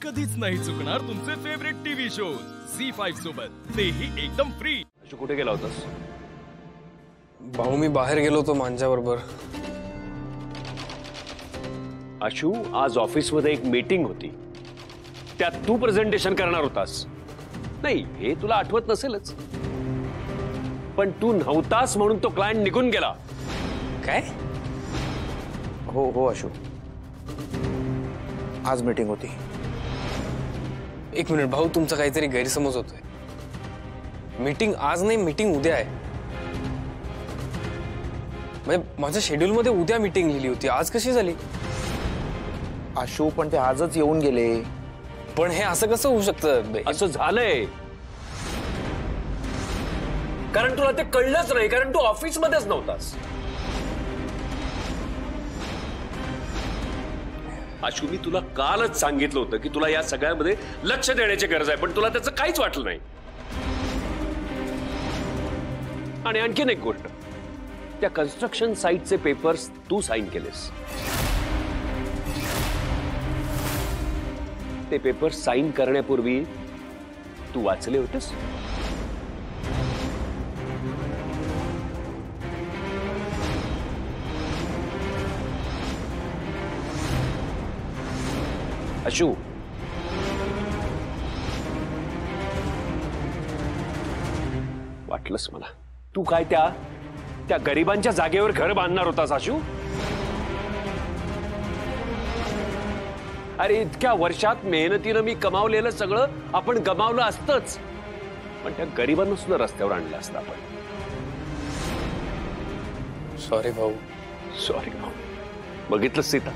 कधीच नाही चुकणार तुमचे फेवरेट टीव्ही शोज झी5 सोबत, तेही एकदम फ्री। तू कुठे गेला होतास? भाऊ मी बाहेर गेलो होतो मांजा बरोबर। आशू, आज ऑफिस मध्ये एक मीटिंग होती, त्यात तू प्रेझेंटेशन करणार होतास। नाही, हे तुला आठवत नसेलच, पण तू नव्हतास म्हणून तो क्लायंट निघून गेला। काय? हो हो आशू, आज मीटिंग होती। एक मिनिट भाऊ, तुमचा काहीतरी गैरसमज होतोय। मीटिंग आज नाही, मीटिंग उद्या आहे। म्हणजे माझ्या शेड्यूल मध्ये उद्या मीटिंग लिहिली होती, आज कशी झाली? आशू, पण ते आजच येऊन गेले। पण हे असं कसं होऊ शकतं? असं झालंय कारण तुला ते कळलंच नाही, कारण तू ऑफिस मध्येच नव्हतास। आशू, मी तुला कालच सांगितलं होतं की तुला या सगळ्यामध्ये लक्ष देण्याची गरज आहे, पण तुला त्याचं काहीच वाटलं नाही। आणि आणखीन एक गोष्ट, त्या कन्स्ट्रक्शन साइटचे पेपर्स तू साइन केलेस। ते पेपर साइन करण्यापूर्वी तू वाचले होतेस? आशू, वाटलंस मला, तू काय त्या गरिबांच्या जागेवर घर बांधणार होतास आशू? अरे, इतक्या वर्षात मेहनतीनं मी कमावलेलं सगळं आपण गमावलं असतंच, पण त्या गरिबांना सुद्धा रस्त्यावर आणलं असतं आपण। सॉरी भाऊ। सॉरी भाऊ, बघितलंस सीता?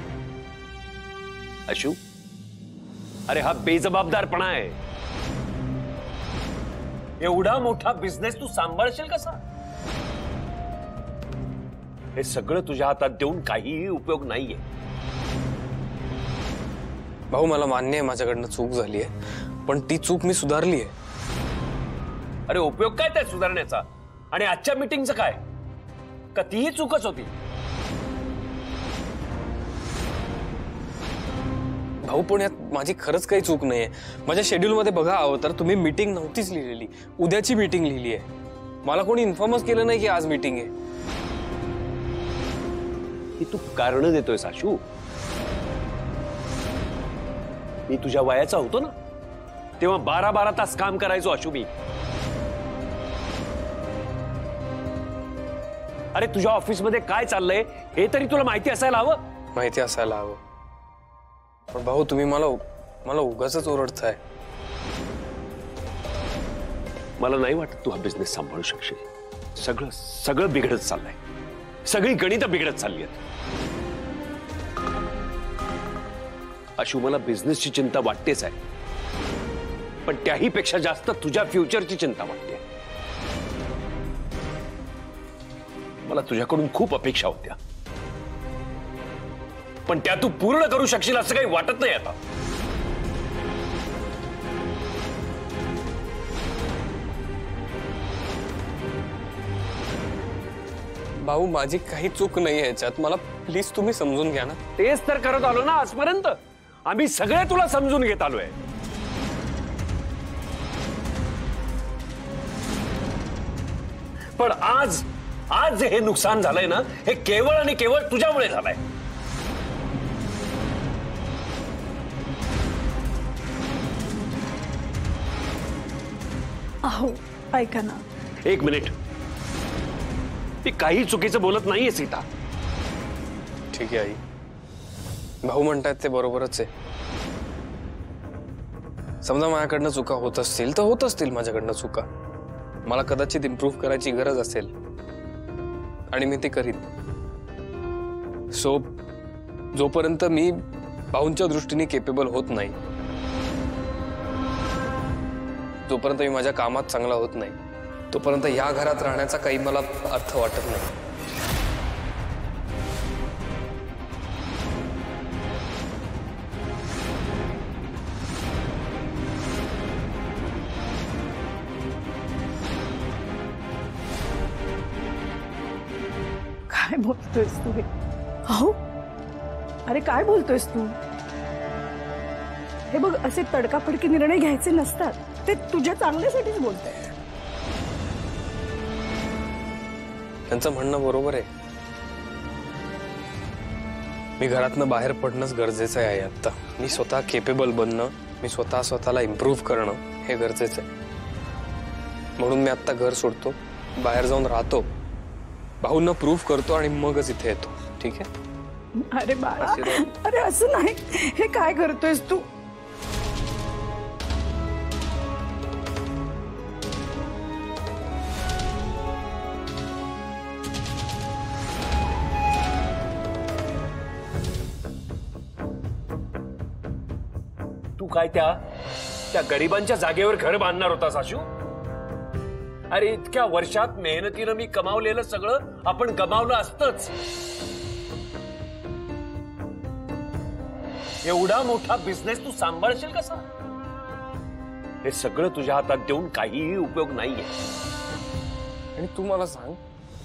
आशू, अरे हा बेजबाबदारपणा आहे। एवढा मोठा बिझनेस तू सांभाळशील कसा? हे सगळं तुझ्या हातात देऊन काहीही उपयोग नाहीये। भाऊ मला मान्य आहे माझ्याकडनं चूक झाली आहे, पण ती चूक मी सुधारली आहे। अरे उपयोग काय त्या सुधारण्याचा? आणि आजच्या मीटिंगचं काय? का तीही चूकच होती? भाऊ पण यात माझी खरंच काही चूक नाहीये। माझ्या शेड्यूल मध्ये बघा हवं तर तुम्ही मीटिंग नव्हतीच लिहिलेली, उद्याची मीटिंग लिहिली आहे। मला कोणी इन्फॉर्मच केलं नाही की आज मीटिंग आहे। ही तू कारण देतोय आशू? मी तुझ्या वयाचा होतो ना, तेव्हा 12-12 तास काम करायचो आशू मी। अरे, तुझ्या ऑफिस मध्ये काय चाललंय हे तरी तुला माहिती असायला हवं। माहिती असायला हवं, पण भाऊ तुम्ही मला उगाचच ओरडताय। मला नाही वाटत तू हा बिझनेस सांभाळू शकशील। सगळं बिघडत चाललंय, सगळी गणितं बिघडत चालली आहेत। आशू, मला बिझनेसची चिंता वाटतेच आहे, पण त्याही पेक्षा जास्त तुझ्या फ्युचरची चिंता वाटते। मला तुझ्याकडून खूप अपेक्षा होत्या, पण त्या तू पूर्ण करू शकशील असं काही वाटत नाही आता। भाऊ माझी काही चूक नाही याच्यात, मला प्लीज तुम्ही समजून घ्या ना। तेच तर करत आलो ना आजपर्यंत, आम्ही सगळे तुला समजून घेत आलोय। पण आज जे हे नुकसान झालंय ना, हे केवळ आणि केवळ तुझ्यामुळे झालंय। अहो ऐका ना। एक मिनिट, ती काही चुकीचं बोलत नाहीये सीता। ठीक आहे आई, भाऊ म्हणतात ते बरोबरच आहे। समजा माझ्याकडनं चुका होत असतील तर होत असतील माझ्याकडनं चुका, मला कदाचित इम्प्रूव्ह करायची गरज असेल आणि मी ते करीन। सो जोपर्यंत मी भाऊंच्या दृष्टीने केपेबल होत नाही, जोपर्यंत मी माझ्या कामात चांगला होत नाही, तोपर्यंत या घरात राहण्याचा काही मला अर्थ वाटत नाही। काय बोलतोयस तू? अहो, अरे काय बोलतोयस तू? हे बघ, असे तडकाफडकी निर्णय घ्यायचे नसतात. ते तुझ्या चांगल्यासाठीच बोलताय. त्यांचं म्हणणं बरोबर आहे. मी घरातनं बाहेर पडणंच गरजेचं आहे आता. मी स्वतः केपेबल बनणं, मी स्वतःला इम्प्रूव्ह करणं हे गरजेचं आहे. म्हणून मी आता घर सोडतो, बाहेर जाऊन राहतो, भाऊंना प्रूव्ह करतो आणि मगच इथे येतो. ठीक आहे? अरे बाळा, अरे असं नाही. हे काय करतोयस तू? तू काय त्या गरिबांच्या जागेवर घर बांधणार होतास आशू? अरे इतक्या वर्षात मेहनतीनं मी कमावलेलं सगळं आपण गमावलं असतंच. एवढा मोठा बिझनेस तू सांभाळशील कसा? हे सगळं तुझ्या हातात देऊन काहीही उपयोग नाहीये. आणि तू मला सांग,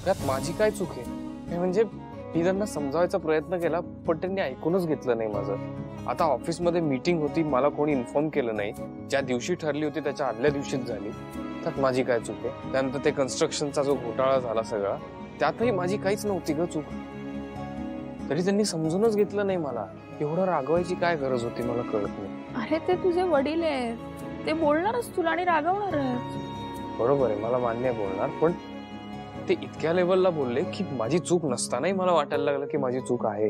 त्यात माझी काय चूक आहे? हे म्हणजे मी त्यांना समजावायचा प्रयत्न केला, पण त्यांनी ऐकूनच घेतलं नाही माझं. आता ऑफिसमध्ये मीटिंग होती, मला कोणी इन्फॉर्म केलं नाही. ज्या दिवशी ठरली होती त्याच्या आदल्या दिवशीच झाली. त्यात माझी काय चूक आहे? त्यानंतर ते कन्स्ट्रक्शनचा जो घोटाळा झाला सगळा, त्यातही माझी काहीच नव्हती ग चूक. तरी त्यांनी समजूनच घेतलं नाही मला. एवढं रागवायची काय गरज होती मला कळत नाही. अरे ते तुझे वडील आहेत, ते बोलणारच तुला आणि रागवणारच. बरोबर आहे, मला मान्य आहे बोलणार, पण ते इतक्या लेवलला बोलले की माझी चूक नसतानाही मला वाटायला लागलं की माझी चूक आहे.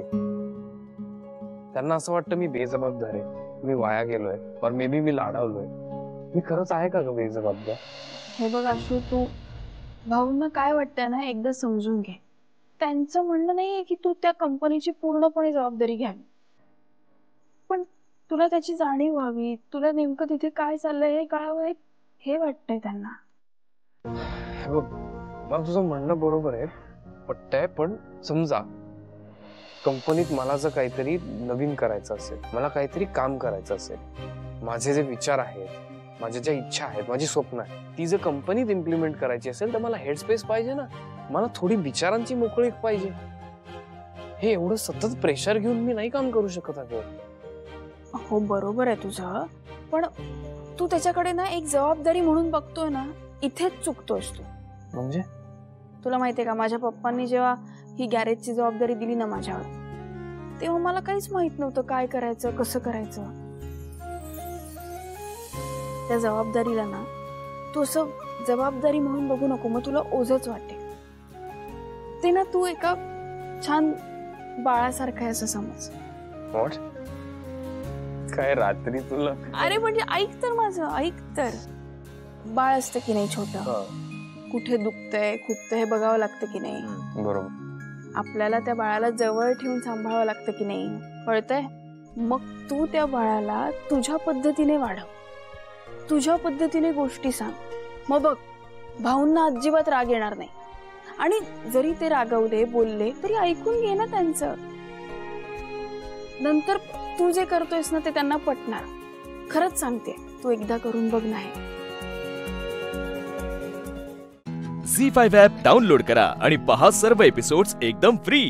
त्यांना असं वाटतं मी बेजबाबदार आहे, मी वाया गेलोय, और मे बी मी लाडावलोय. मी खरंच आहे का ग बेजबाबदार? हे बघ आशू, तू भाऊंना काय वाटतंय ना एकदा समजून घे. त्यांचं म्हणणं नाहीये की तू त्या कंपनीची पूर्णपणे जबाबदारी घ्यावी, पण तुला त्याची जाणीव व्हावी, तुला नेमकं तिथे काय चाललंय हे कळावं हे वाटतंय त्यांना. हे बघ, मला तुझं म्हणणं बरोबर आहे, पटतंय, पण समजा कंपनीत मला जर काहीतरी नवीन करायचं असेल, मला काहीतरी काम करायचं असेल, माझे जे विचार आहेत, माझ्या ज्या इच्छा आहेत, माझी स्वप्न आहे, ती जर कंपनीत इम्प्लिमेंट करायची असेल तर मला हेडस्पेस पाहिजे ना. मला थोडी विचारांची मोकळीक पाहिजे. हे एवढं सतत प्रेशर घेऊन मी नाही काम करू शकत अगं. हो बरोबर आहे तुझं, पण तू त्याच्याकडे ना एक जबाबदारी म्हणून बघतोय ना, इथेच चुकतोयस तू. म्हणजे तुला माहितीये का, माझ्या पप्पांनी जेव्हा ही गॅरेजची जबाबदारी दिली ना माझ्यावर, तेव्हा मला काहीच माहित नव्हतं काय करायचं, कसं करायचं. त्या जबाबदारीला ना तू असं जबाबदारी म्हणून बघू नको, मग तुला ओझच वाटेल. ते ना तू एका छान बाळासारखं आहे असं समज. काय रात्री तुला? अरे म्हणजे ऐक तर माझं, ऐक तर. बाळ असतं की नाही छोटं, कुठे दुखतंय खुपतंय हे बघावं लागतं की नाही. बरोबर. आपल्याला त्या बाळाला जवळ ठेवून सांभाळावं लागतं की नाही, कळतंय? मग तू त्या बाळाला तुझ्या पद्धतीने वाढव, तुझ्या पद्धतीने गोष्टी सांग. मग बघ, भाऊंना अजिबात राग येणार नाही, आणि जरी ते रागवले बोलले तरी ऐकून घे ना त्यांचं. नंतर तू जे करतोयस ना ते त्यांना पटणार. खरंच सांगते, तू एकदा करून बघ. नाही झी5 ॲप डाउनलोड करा आणि पहा सर्व एपिसोड्स एकदम फ्री.